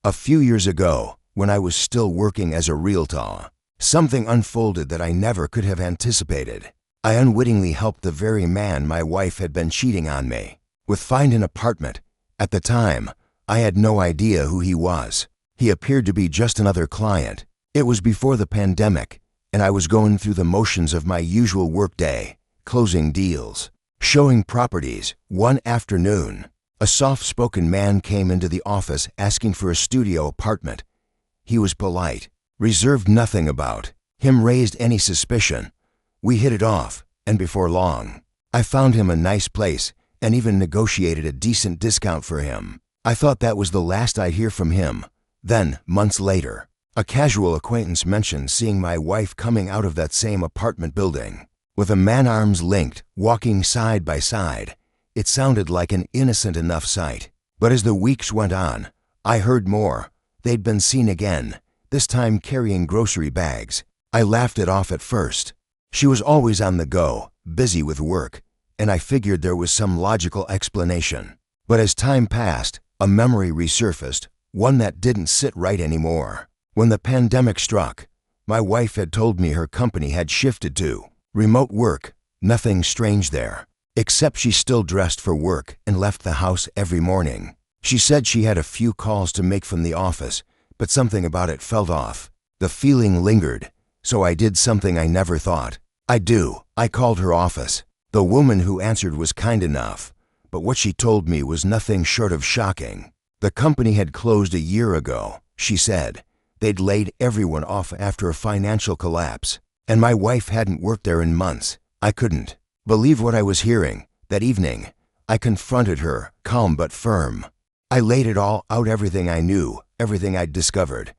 A few years ago, when I was still working as a realtor, something unfolded that I never could have anticipated. I unwittingly helped the very man my wife had been cheating on me with find an apartment. At the time, I had no idea who he was. He appeared to be just another client. It was before the pandemic, and I was going through the motions of my usual workday, closing deals, showing properties. One afternoon, a soft-spoken man came into the office asking for a studio apartment. He was polite, reserved nothing about him raised any suspicion. We hit it off, and before long, I found him a nice place and even negotiated a decent discount for him. I thought that was the last I'd hear from him. Then, months later, a casual acquaintance mentioned seeing my wife coming out of that same apartment building with a man, arms linked, walking side by side. It sounded like an innocent enough sight. But as the weeks went on, I heard more. They'd been seen again, this time carrying grocery bags. I laughed it off at first. She was always on the go, busy with work, and I figured there was some logical explanation. But as time passed, a memory resurfaced, one that didn't sit right anymore. When the pandemic struck, my wife had told me her company had shifted to remote work. Nothing strange there, except she still dressed for work and left the house every morning. She said she had a few calls to make from the office, but something about it felt off. The feeling lingered, so I did something I never thought I'd do. I called her office. The woman who answered was kind enough, but what she told me was nothing short of shocking. The company had closed a year ago, she said. They'd laid everyone off after a financial collapse, and my wife hadn't worked there in months. I couldn't believe what I was hearing. That evening, I confronted her, calm but firm. I laid it all out, everything I knew, everything I'd discovered.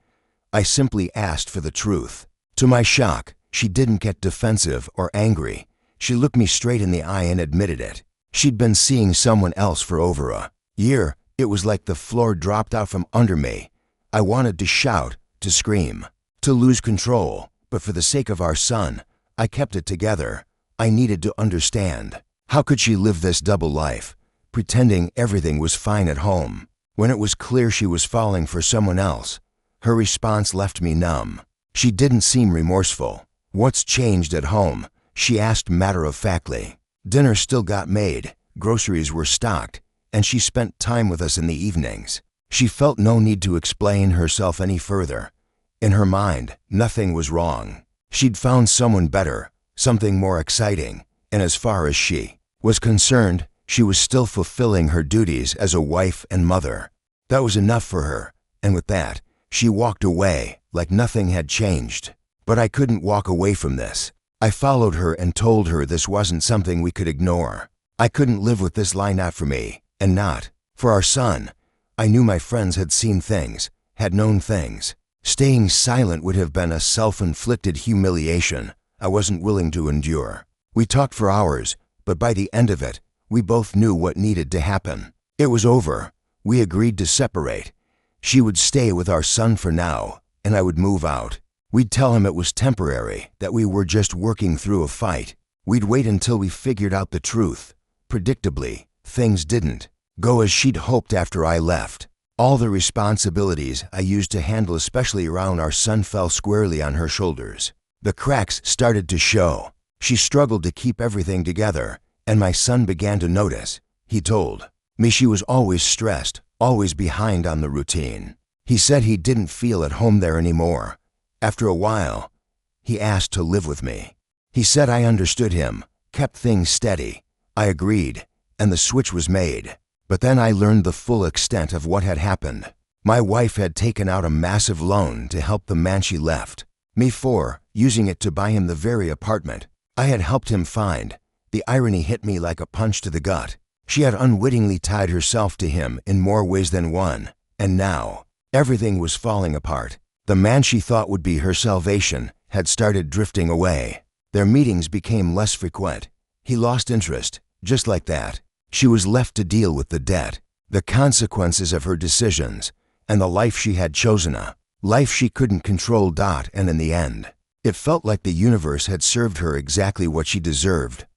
I simply asked for the truth. To my shock, she didn't get defensive or angry. She looked me straight in the eye and admitted it. She'd been seeing someone else for over a year. It was like the floor dropped out from under me. I wanted to shout, to scream, to lose control, but for the sake of our son, I kept it together. I needed to understand. How could she live this double life, pretending everything was fine at home, when it was clear she was falling for someone else? Her response left me numb. She didn't seem remorseful. "What's changed at home?" she asked matter-of-factly. Dinner still got made, groceries were stocked, and she spent time with us in the evenings. She felt no need to explain herself any further. In her mind, nothing was wrong. She'd found someone better, something more exciting, and as far as she was concerned, she was still fulfilling her duties as a wife and mother. That was enough for her, and with that, she walked away like nothing had changed. But I couldn't walk away from this. I followed her and told her this wasn't something we could ignore. I couldn't live with this lie, not for me, and not for our son. I knew my friends had seen things, had known things. Staying silent would have been a self-inflicted humiliation I wasn't willing to endure. We talked for hours, but by the end of it, we both knew what needed to happen. It was over. We agreed to separate. She would stay with our son for now, and I would move out. We'd tell him it was temporary, that we were just working through a fight. We'd wait until we figured out the truth. Predictably, things didn't go as she'd hoped after I left. All the responsibilities I used to handle, especially around our son, fell squarely on her shoulders. The cracks started to show. She struggled to keep everything together, and my son began to notice. He told me she was always stressed, always behind on the routine. He said he didn't feel at home there anymore. After a while, he asked to live with me. He said I understood him, kept things steady. I agreed, and the switch was made. But then I learned the full extent of what had happened. My wife had taken out a massive loan to help the man she left me for, using it to buy him the very apartment I had helped him find. The irony hit me like a punch to the gut. She had unwittingly tied herself to him in more ways than one, and now everything was falling apart. The man she thought would be her salvation had started drifting away. Their meetings became less frequent. He lost interest, just like that. She was left to deal with the debt, the consequences of her decisions, and the life she had chosen, a life she couldn't control. And in the end, it felt like the universe had served her exactly what she deserved.